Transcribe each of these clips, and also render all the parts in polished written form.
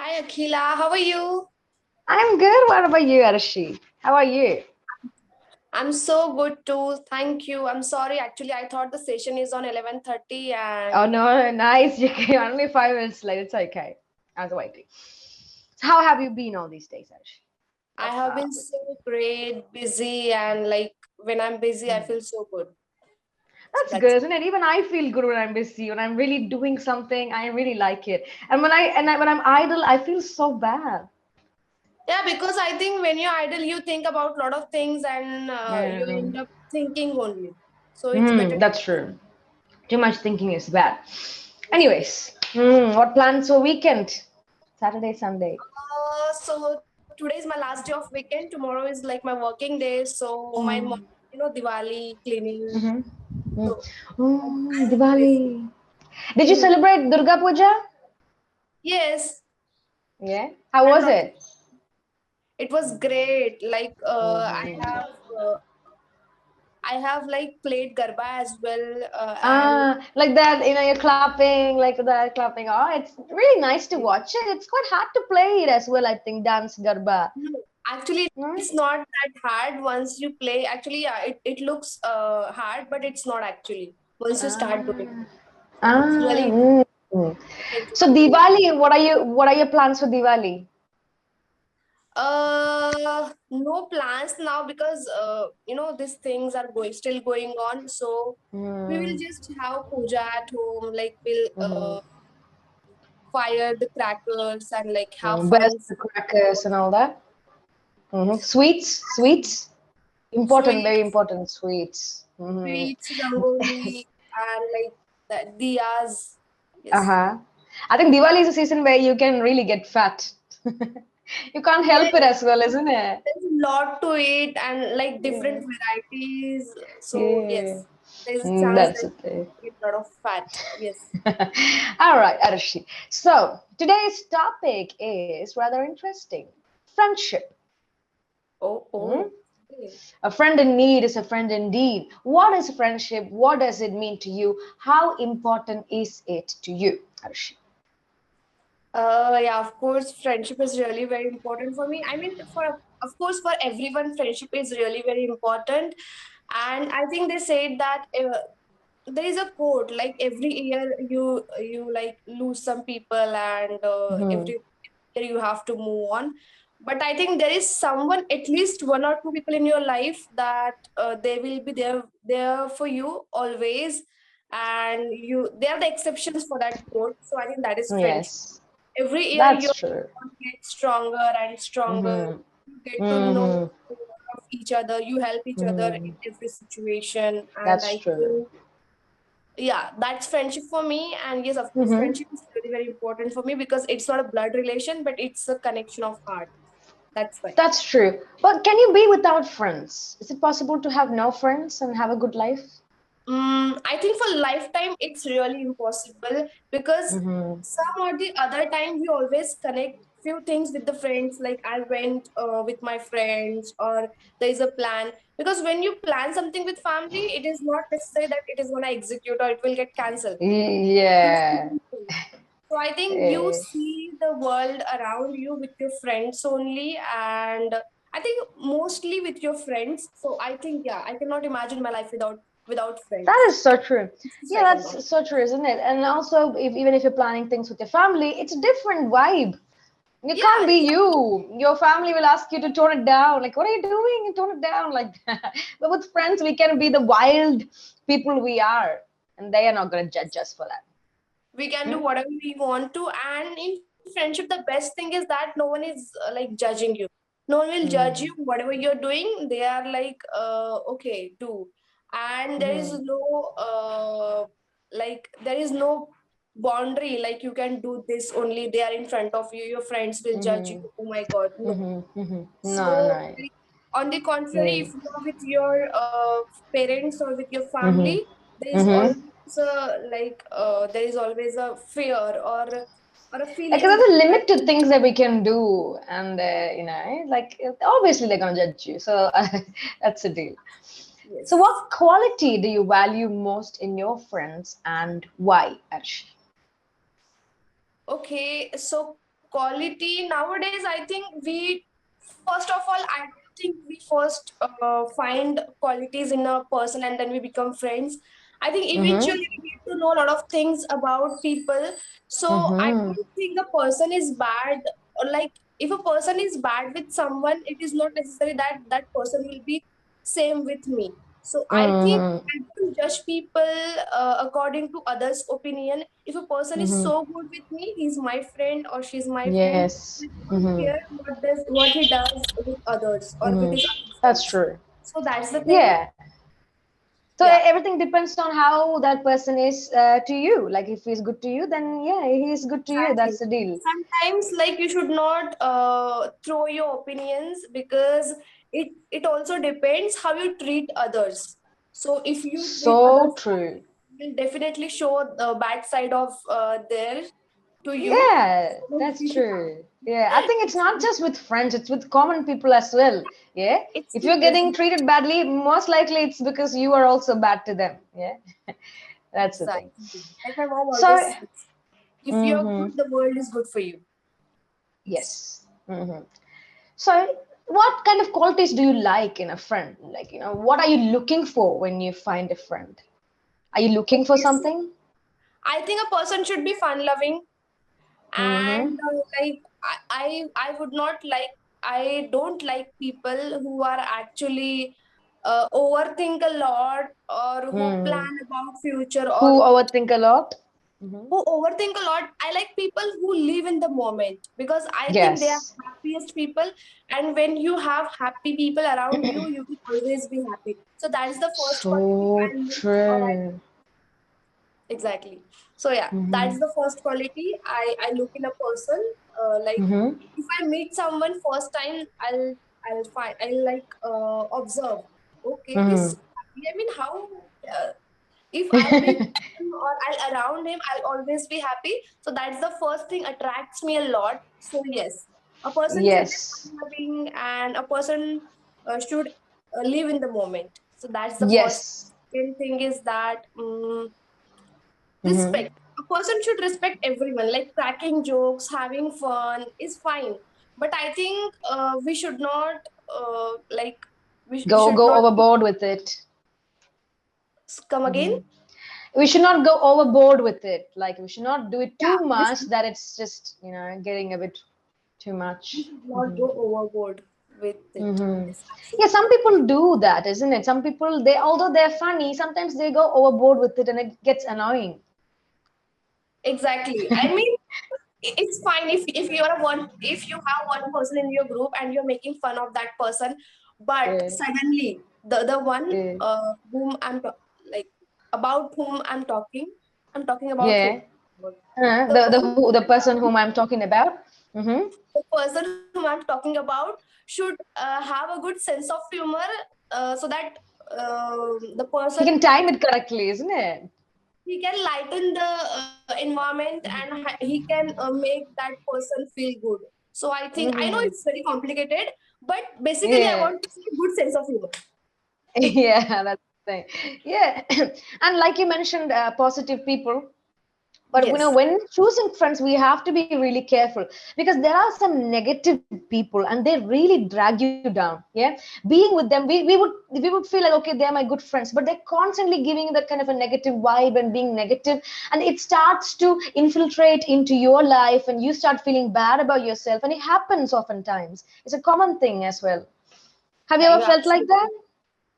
Hi Akhila, how are you? I'm good. What about you, Arshi? How are you? I'm so good too. Thank you. I'm sorry. Actually, I thought the session is on 11:30 Oh and no, nice. You came only 5 minutes late. It's okay. I was waiting. So how have you been all these days, Arshi? I Let's have start been with. so great, busy, and like when I'm busy, I Hmm. feel so good. So That's that's good, isn't it? Even I feel good when I'm busy. When I'm really doing something, I really like it. And when I'm idle, I feel so bad. yeah, because I think when you're idle, you think about a lot of things and you Yeah. end up thinking only. So it's better. That's true. Too much thinking is bad. Yes, yes. Anyways, what plans for weekend? Saturday, Sunday. So today is my last day of weekend. Tomorrow is like my working day. So my mom, Mm. Diwali cleaning. Mm-hmm. Mm. So Oh, I'm busy. Diwali. Did you celebrate Durga Puja? Yes, Yeah. How I'm was not. it? It was great. Like Mm-hmm. I have like played garba as well, and Like that, you're clapping, like that, clapping. Oh, it's really nice to yes. watch it. It's quite hard to play it as well, I think, dance Garba. No, actually, No? it's not that hard once you play. Actually, yeah, it looks hard, but it's not actually once you start doing. Ah, It's ah, really mm. So interesting. Yes. Diwali, what are your plans for Diwali? No plans now because these things are still going on. So we will Mm, just have puja at home. Like we'll mm-hmm. fire the crackers and like have Best fun. the crackers and all that. Sweets, important, very Sweets, important sweets. sweets, rangoli, and like the diyas. Yes. Uh-huh. I think Diwali is a season where you can really get fat. You can't help it Yes, as well, isn't it? there's a lot to it and like Yeah. different varieties. So Yeah. yes, there's a chance That's that okay. you get a lot of fat. Yes. All right, Arshi. So today's topic is rather interesting. Friendship. Oh, Hmm? oh. Okay. A friend in need is a friend indeed. What is friendship? What does it mean to you? How important is it to you, Arshi? Yeah, of course, friendship is really very important for me. I mean, of course, for everyone, friendship is really very important. And I think they said that there is a quote like every year you like lose some people, and Hmm. every year you have to move on. But I think there is someone, at least one or two people in your life that they will be there for you always, and they are the exceptions for that quote. So I think that is friendship. Yes, Every year that's your true. bond gets stronger and stronger. Mm-hmm. You get to know Mm-hmm. more of each other. You help each other in Mm-hmm. every situation, and That's I true. think yeah, that's friendship for me. And yes, of course, Mm-hmm. friendship is very very important for me because it's not a blood relation, but it's a connection of heart. That's why. That's true. But can you be without friends? Is it possible to have no friends and have a good life? I think for lifetime, it's really impossible because Mm-hmm. some or the other time we always connect few things with the friends. Like I went with my friends, or there is a plan. Because when you plan something with family, it is not necessary that it is going to execute or it will get cancelled. Yeah. So I think you Eh, see the world around you with your friends only, and I think mostly with your friends. So I think yeah, I cannot imagine my life without That friends. is so true. It's just Yeah, right or not. that's so true, isn't it? And also, even if you're planning things with your family, it's a different vibe. You can't Yeah, be you. Your family will ask you to tone it down. Like, what are you doing? You tone it down like that. But with friends, we can be the wild people we are, and they are not going to judge us for that. we can do Hmm? whatever we want to, and in friendship, the best thing is that no one is like judging you. No one will judge you Mm. whatever you're doing. They are like, okay, do, and there is Hmm. no there is no boundary. Like you can do this only. They are in front of you. Your friends will judge you. Hmm. Oh my God, no. Hmm. No, So, no. like, on the contrary, Yeah. if you are with your parents or with your Hmm. family, there is Hmm. always there is always a fear or a Like feeling there's a that limit to things that we can do, and like obviously they're gonna judge you. So that's the deal. So, yes. what quality do you value most in your friends, and why, Arshi? Okay, so quality nowadays, I think we, first of all, I think we first find qualities in a person and then we become friends. I think Mm-hmm. eventually we get to know a lot of things about people. So I Mm-hmm. don't think the person is bad, or like if a person is bad with someone, it is not necessary that that person will be same with me. So I think Mm-hmm. I don't judge people according to others' opinion. If a person is Mm-hmm. so good with me, he's my friend or she's my friend. Yes. I don't Mm-hmm. care what he does with others or with Mm-hmm. his other That's friends. true. So that's the thing. Yeah. So Yeah, everything depends on how that person is to you. Like if he's good to you, then yeah, he's good to you. exactly. That's the deal. Sometimes like you should not throw your opinions, because it also depends how you treat others. So if you treat So others, true. will definitely show the bad side of theirs to you. Yeah, So don't that's treat it true. Yeah, I think it's it's not just with friends, it's with common people as well. Yeah. it's If with you're getting everyone. treated badly, most likely it's because you are also bad to them. Yeah. That's the thing. Exactly. Like my mom So, always says, if you're mm-hmm, good, the world is good for you. yes. Mm-hmm. So, what kind of qualities do you like in a friend? Like, what are you looking for when you find a friend? Are you looking for Okay, so something? I think a person should be fun loving, Mm-hmm. and like I would not like, I don't like people who are actually overthink a lot, or who Mm. plan about future, Who or overthink a lot? Mm-hmm. who overthink a lot. I like people who live in the moment, because I think they are Yes. happiest people. And when you have happy people around you, you will always be happy. So that's the first quality So I look, or I, true. exactly. So yeah, Mm-hmm. that's the first quality I look in a person. Like Mm-hmm. if I meet someone first time, I'll like observe. Okay, he's Mm-hmm. so happy. I mean, how uh, if I'll be with him or I'll around him, I'll always be happy. So that's the first thing attracts me a lot. So yes, a person should be Yes. fun loving, and a person should live in the moment. So that's the first. Yes. Second thing is that Mm-hmm. respect. A person should respect everyone. Like cracking jokes, having fun is fine, but I think we should not like we Go should go not overboard with it. come again. Mm-hmm. We should not go overboard with it. Like we should not do it Yeah, too much that it's just getting a bit too we much. should not Mm-hmm. go overboard with it. Mm-hmm. Yes, Yeah, some absolutely. people do that, isn't it? Some people, they although they're funny, sometimes they go overboard with it and it gets annoying. Exactly. I mean, it's fine if you are one, if you have one person in your group and you're making fun of that person, but Yeah, suddenly the one yeah, whom like about whom I'm talking about whom? yeah. The one The person whom I'm talking about. Mm-hmm. the person whom I'm talking about should have a good sense of humor, so that the He person can time it correctly, isn't it? he can lighten the environment, and he can make that person feel good. So I think, I know Mm-hmm. it's very complicated, but basically I Yeah. want to see a good sense of humor. Yeah, that's the thing. Yeah. And like you mentioned, positive people. But Yes, when choosing friends, we have to be really careful because there are some negative people and they really drag you down. Yeah, being with them, we would feel like okay, they're my good friends, but they're constantly giving you that kind of a negative vibe and being negative, and it starts to infiltrate into your life, and you start feeling bad about yourself, and it happens oftentimes. It's a common thing as well. Have you yeah, ever you're felt like that? absolutely,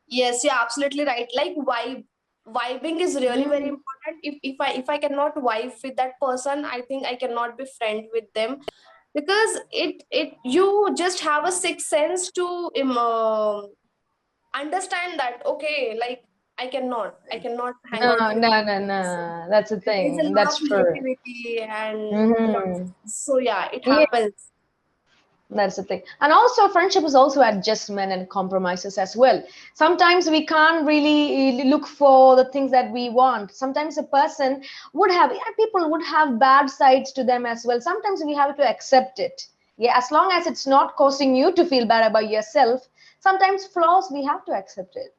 yes, you're absolutely right. Like vibing is really very Mm. important. If I cannot vibe with that person, I think I cannot be friend with them, because it you just have a sixth sense to understand that, okay, like I cannot hang out No, with no, this no, person. no. That's the There's a thing. lot of That's true. negativity and Hmm. nonsense. So yeah, it Yeah, happens. that's the thing. And also, friendship is also adjustment and compromises as well. Sometimes we can't really look for the things that we want. Sometimes a person would have, yeah, people would have bad sides to them as well. Sometimes we have to accept it. Yeah, as long as it's not causing you to feel bad about yourself, sometimes flaws we have to accept it.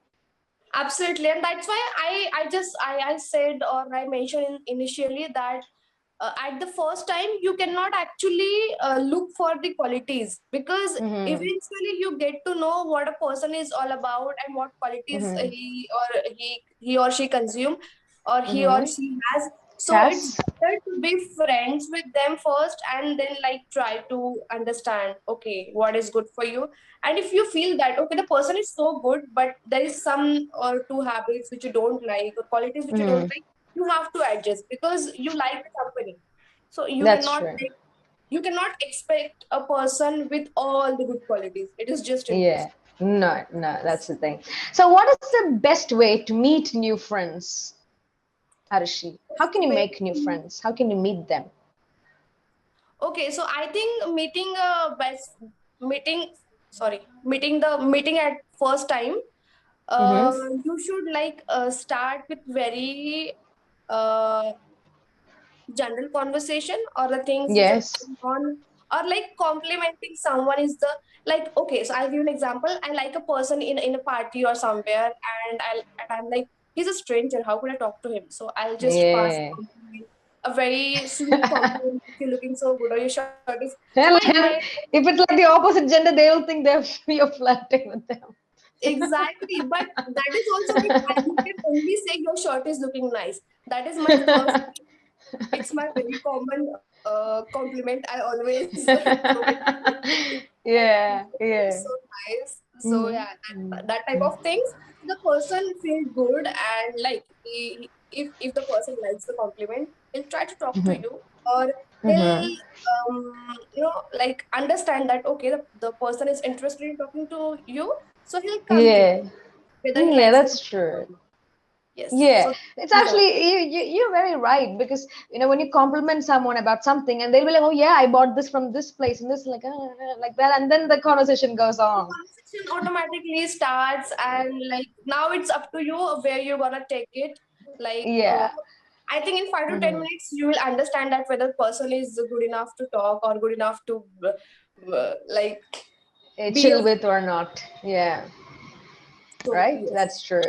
Absolutely, and that's why I said, or I mentioned initially, that at the first time you cannot actually look for the qualities, because Mm-hmm. eventually you get to know what a person is all about and what qualities Mm-hmm. he or she consume, or he or Mm-hmm. she has. So it's Yes. better to be friends with them first, and then like try to understand, okay, what is good for you. And if you feel that okay, the person is so good, but there is some or two habits which you don't like, or qualities which you don't Mm-hmm. like, you have to adjust because you like the company. So That's true. you cannot expect a person with all the good qualities. It is just Yeah. impossible. No, no, that's the thing. So, what is the best way to meet new friends, Arshi? How can you Wait. make new friends? How can you meet them? Okay, so I think meeting meeting the meeting at first time, Mm-hmm. you should like start with very uh, general conversation, or the things which are Yes. going on, or like complimenting someone is the, like, okay, so I'll give you an example. I like a person in a party or somewhere, and I'm like, he's a stranger, how could I talk to him? So I'll just pass Yeah. a compliment, a very sweet compliment, you're looking so good, or your shirt is, so my And if it's like the opposite gender, they will think they're you're flirting with them. exactly, but that is also like, you can only say your shirt is looking nice. That is my first, it's my very common compliment I always provide to people. Like, Yeah, it's yeah. so nice. So Mm-hmm. yeah, that type of things. The person feels good, and like if the person likes the compliment, he'll try to talk to Mm-hmm. you, or he'll Mm-hmm. like understand that okay, the person is interested in talking to you, so he'll come to you, Yeah. whether he Yeah, likes the that's compliment or true. not. Yes. Yeah, So it's these are actually you're very right because when you compliment someone about something and they'll be like, oh yeah, I bought this from this place and this like that, and then the conversation goes the on. conversation automatically starts, and like now it's up to you where you're gonna take it. Like Yeah. I think in 5 to 10 Hmm. minutes you will understand that whether person is good enough to talk or good enough to like be a Chill with friend. or not. Yeah, So right. yes, That's true.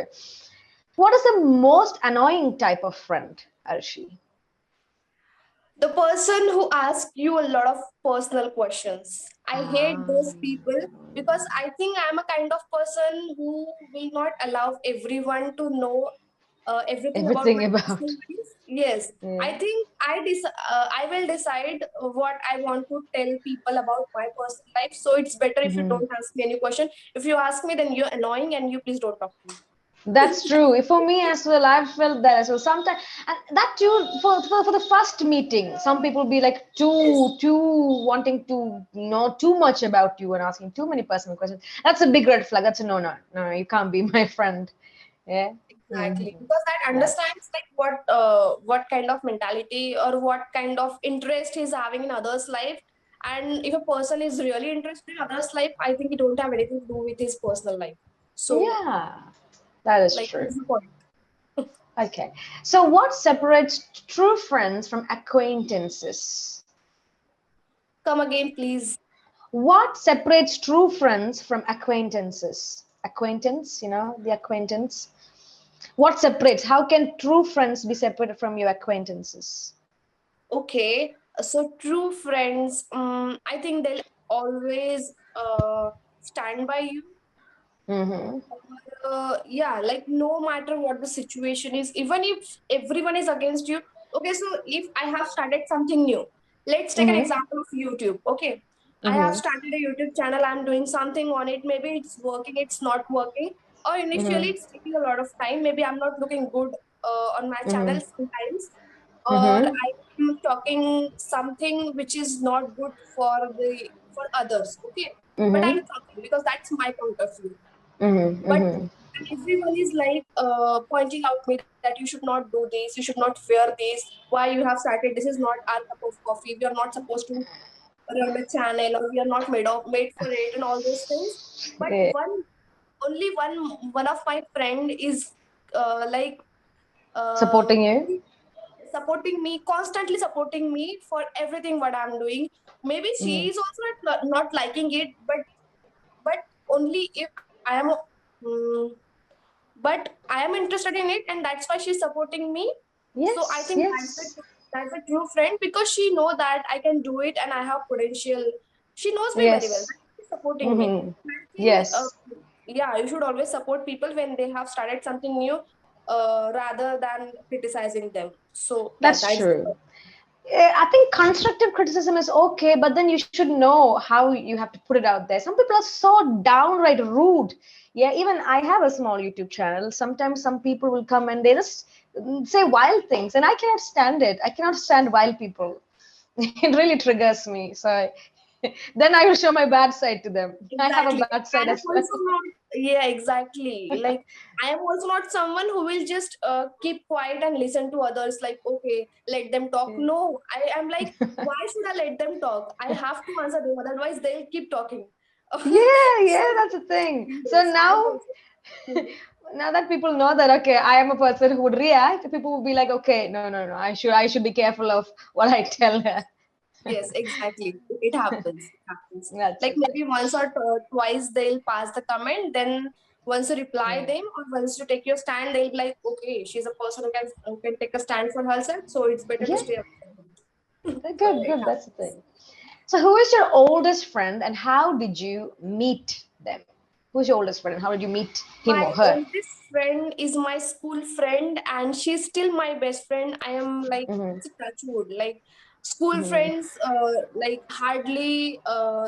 What is the most annoying type of friend, Arshi? the person who asks you a lot of personal questions. I hate Ah, those people, because I think I'm a kind of person who will not allow everyone to know everything about everything my about. personal life. Yes, Yeah. I think I will decide what I want to tell people about my personal life. So it's better if you Mhm. don't ask me any question. If you ask me, then you're annoying, and you please don't talk to me. That's true. For me as well, I've felt that as well. Sometimes, and that too for the first meeting, some people be like Yes, too wanting to know too much about you and asking too many personal questions. That's a big red flag. That's a no. You can't be my friend. Yeah. Hmm. exactly, because that That's understands like what kind of mentality or what kind of interest he's having in others' life. And if a person is really interested in others' life, I think it don't have anything to do with his personal life. So, yeah. That is like, true. what's the point? Okay. So, what separates true friends from acquaintances? Come again, please. What separates true friends from acquaintances? Acquaintance, the acquaintance. What separates? How can true friends be separated from your acquaintances? Okay, so true friends, I think they'll always stand by you. Mm-hmm. Yeah, like no matter what the situation is, even if everyone is against you. Okay, so if I have started something new, let's take an Mm-hmm. example of YouTube. Okay, I have Mm-hmm. started a YouTube channel, I'm doing something on it. Maybe it's working, it's not working, or initially Mm-hmm. it's taking a lot of time. Maybe I'm not looking good on my channel Mm-hmm. sometimes, or Mm-hmm. I'm talking something which is not good for others. Okay, but I'm Mm-hmm. talking because that's my point of view. Mm-hmm. But Mm-hmm. everyone is like pointing out me that you should not do this, you should not wear this. Why you have started? This is not our cup of coffee. We are not supposed to run a channel, or we are not made for it, and all those things. But Yeah. only one of my friend is like uh, Supporting you? supporting me, constantly supporting me for everything what I'm doing. Maybe she Mm-hmm. is also not liking it, but only if I am. mm but I am interested in it, and that's why she's supporting me. So I Yes, think that's yes. it. that's a true friend because she know that I can do it and I have potential. She knows me very well. Yes. She's supporting me. Mm-hmm. I think, Yes, yeah, you should always support people when they have started something new, rather than criticizing them. So yeah, that's that's true. I think constructive criticism is okay, but then you should know how you have to put it out there. Some people are so downright rude. Yeah, even I have a small YouTube channel. Sometimes some people will come and they just say wild things, and I cannot stand it. I cannot stand wild people. It really triggers me. So then I will show my bad side to them. I have a exactly. bad side I'm as well. also not, yeah, exactly. Like, I am also not someone who will just keep quiet and listen to others, like, okay, let them talk. No, I am like, why should I let them talk? I have to answer them, otherwise, they'll keep talking. Yeah, So, yeah, that's the thing. So yes, I'm now, also. now that people know that okay, I am a person who would react, people will be like, okay, no, no, no, I should be careful of what I tell her. Yes, exactly. It happens. It happens. That's Like the thing. maybe once or twice they'll pass the comment, then once you reply Mm. them or once you take your stand, they'll be like, okay, she's a person who can take a stand for herself, so it's better to Yeah, stay away. So good, it good. That's the happens. thing. So, who is your oldest friend, and how did you meet them? Who's your oldest friend, and how did you meet him or My her? oldest friend is my school friend, and she's still my best friend. I am like, Hmm. it's a touch wood. Like school Hmm. friends, like hardly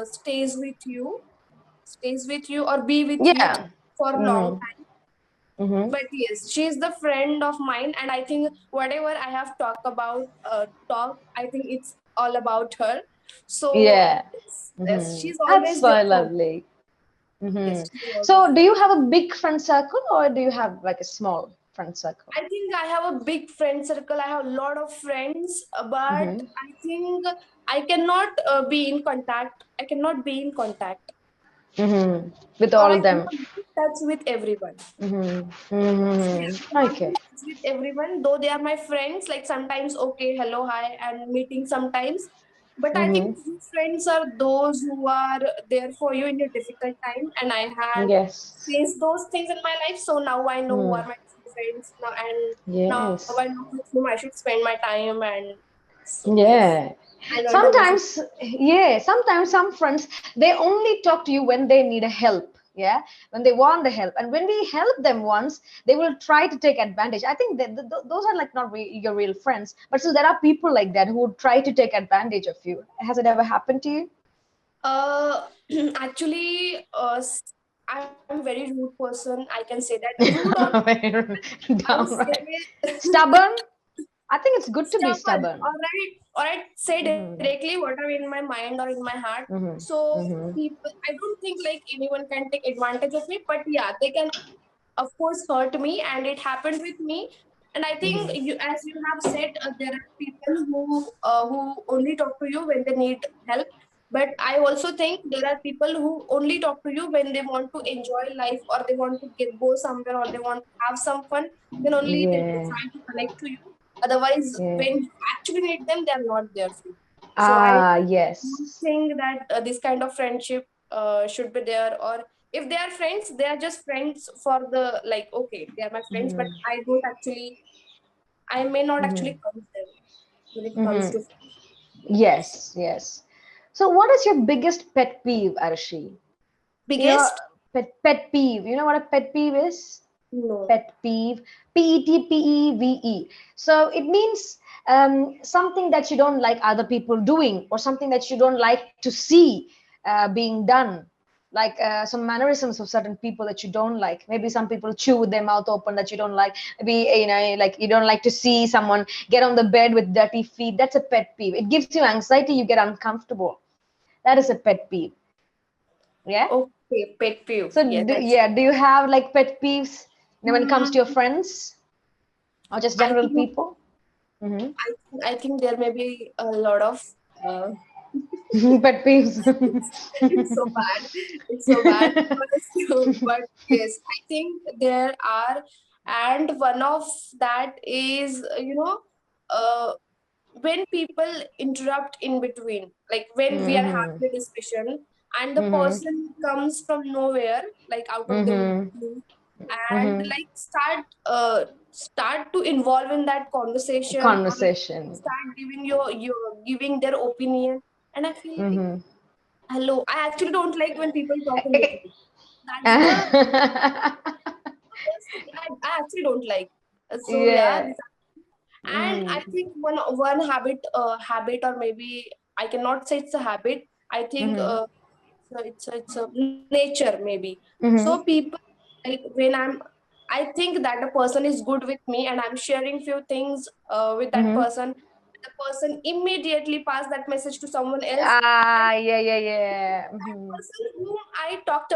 stays with you or be with you Yeah. for a long Hmm. time. Hmm. But yes, she's the friend of mine, and I think whatever I have talk, I think it's all about her. So Yeah. yes, Hmm. she's That's always there so for me. lovely. Hmm. Yes, she's always So, do there. you have a big friend circle, or do you have like a small friend circle? I think I have a big friend circle. I have a lot of friends, but Hmm. I think I cannot be in contact. I cannot be in contact, Hmm. With or all I of them. cannot be in touch with everyone. Hmm. So Hmm. yeah, I cannot be Okay. in touch with everyone, though they are my friends. Like sometimes, okay, hello, hi, and meeting sometimes. But I think Hmm. true friends are those who are there for you in your difficult time. And I had Yes. faced those things in my life, so now I know who Hmm. are my true friends now, and now I Yes. know with whom I should spend my time. And so yes, Yeah. I learned a lesson. Sometimes, yeah, sometimes some friends, they only talk to you when they need a help. Yeah. When they want the help. And when we help them once, they will try to take advantage. I think that those are like not your real friends. But still, there are people like that who would try to take advantage of you. Has it ever happened to you? Uh, actually, I'm very rude person. I can say that rude or I would Downright. say Stubborn? I think it's good to be stubborn. stubborn. All right, say Hmm. directly whatever in my mind or in my heart. Hmm. So Hmm. people, I don't think like anyone can take advantage of me, but yeah, they can of course hurt me, and it happened with me. And I think Hmm. you, as you have said, there are people who only talk to you when they need help. But I also think there are people who only talk to you when they want to enjoy life, or they want to go somewhere, or they want to have some fun. Then only they Yeah. try to connect to you. Otherwise, Yeah. when you actually need them, they are not there for you. So I Ah, don't yes. think that this kind of friendship should be there. Or if they are friends, they are just friends for the, like, okay, they are my friends, but Hmm. I may not Hmm. actually count them when it comes Hmm. to Yes, yes. So, what is your biggest pet peeve, Arshi? You know, biggest. pet peeve. You know what a pet peeve is? No. Pet peeve. Peeve. So it means something that you don't like other people doing, or something that you don't like to see being done. Like some mannerisms of certain people that you don't like. Maybe some people chew with their mouth open that you don't like. Maybe like you don't like to see someone get on the bed with dirty feet. That's a pet peeve. It gives you anxiety. You get uncomfortable. That is a pet peeve. Yeah. Okay, pet peeve. So Yeah, that's. yeah, do you have like pet peeves when it comes to your Hmm, friends or just I general think people? Hmm. I think there may be a lot of. Uh, Pet peeves. it's so bad. It's so bad. But yes, I think there are, and one of that is, when people interrupt in between, like when we are Hmm. having a discussion and the Hmm. person comes from nowhere, like out of the Hmm. blue, and Mm-hmm. like start to involve in that conversation, or like Conversation. start giving your giving their opinion. And I feel like, Mm-hmm. hello, I actually don't like when people talk in between. That's the first thing I actually don't like. So yeah, Yeah. and I Mm-hmm. think one habit, or maybe I cannot say it's a habit. I think Mm-hmm. it's a nature maybe. So Mm-hmm. people, like when I think that the person is good with me and I'm sharing few things with that Mm-hmm. person. The person immediately pass that message to someone else, and Ah, yeah, yeah, yeah. that Mm-hmm. person whom I talked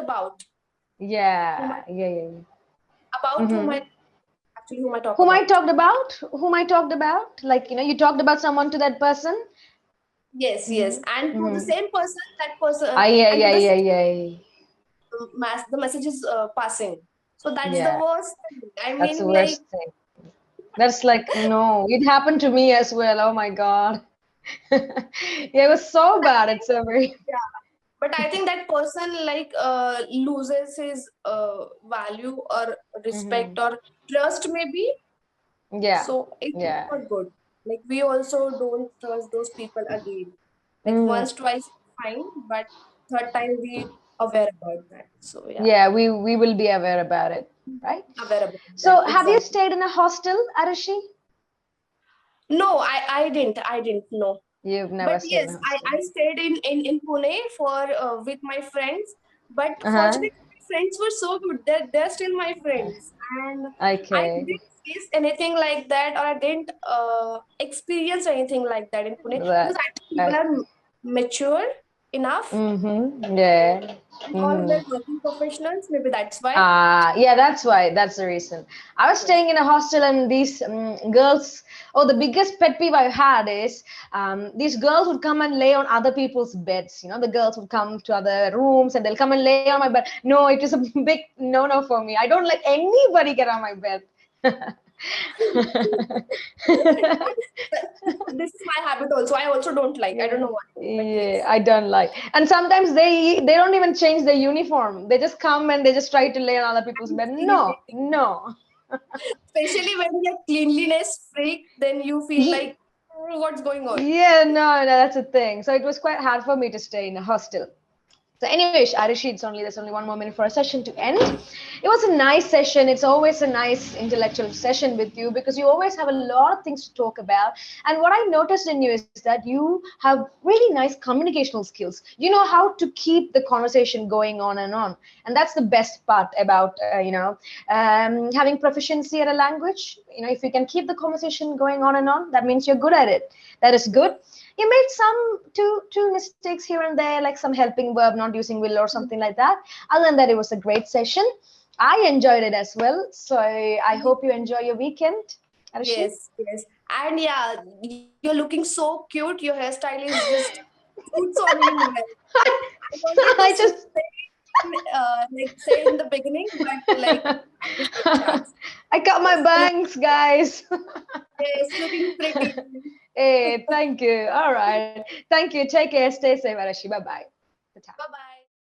whom I, Yeah, yeah, yeah. about whom Mm-hmm. I actually whom I talk Whom I about. talked about? Whom I talked about? Like, you talked about someone to that person? Yes, yes, Mm-hmm. and to the Mm-hmm. same person, that person, Ah, yeah, and to yeah, the yeah, same yeah. the message is passing. So that's the Yeah, worst thing. I that's the mean, like, worst thing. That's like, no, it happened to me as well. Oh my God. Yeah, it was so but I bad. think, It's a very, yeah, but I think that person like loses his value or hmm respect or trust maybe. yeah, So it's yeah. not good. Like we also don't trust those people again. Like hmm once, twice, fine, but third time we aware about that. So yeah, Yeah, we will be aware about it, right? aware about that So, have you exactly. stayed in a hostel, Arashi? No, I didn't know. You've never But stayed in yes, a I, hostel. I stayed in Pune for with my friends. But Uh-huh. fortunately, my friends were so good. They're still my friends, and I Okay. didn't face anything like that, or I didn't experience anything like that in Pune, because That. actually people are mature enough Mm-hmm. Yeah. and all Mm-hmm. were working professionals. Maybe that's why. Yeah, that's why. That's the reason. I was Yes. staying in a hostel, and these girls. Oh, the biggest pet peeve I had is these girls would come and lay on other people's beds. The girls would come to other rooms and they'll come and lay on my bed. No, it is a big no-no for me. I don't let anybody get on my bed. Yes. This is my habit also. I also don't like. I don't Yeah, know why, but yeah, yes. I don't like. And sometimes they don't even change their uniform. They just come and they just try to lay on other people's And bed. it's No, irritating. no. Especially when you're cleanliness freak, then you feel Ye- like, what's going on? Yeah, no, no, that's a thing. So it was quite hard for me to stay in a hostel. So, anyways, Arishi, there's only 1 more minute for a session to end. It was a nice session. It's always a nice intellectual session with you because you always have a lot of things to talk about. And what I noticed in you is that you have really nice communicational skills. You know how to keep the conversation going on and on. And that's the best part about, having proficiency at a language. If you can keep the conversation going on and on, that means you're good at it. That is good. You made some two mistakes here and there, like some helping verb not using will or something like that. Other than that, it was a great session. I enjoyed it as well. So I hope you enjoy your weekend, Arshi. Yes, yes. And yeah, you're looking so cute. Your hairstyle is just suits on you well. I wanted to I just say, say in the beginning, but like I didn't get chance. I cut my Yes, bangs, guys. yes, looking pretty. Hey, thank you. All right. Thank you. Take care. Stay safe, Arashi. Bye bye. Bye bye.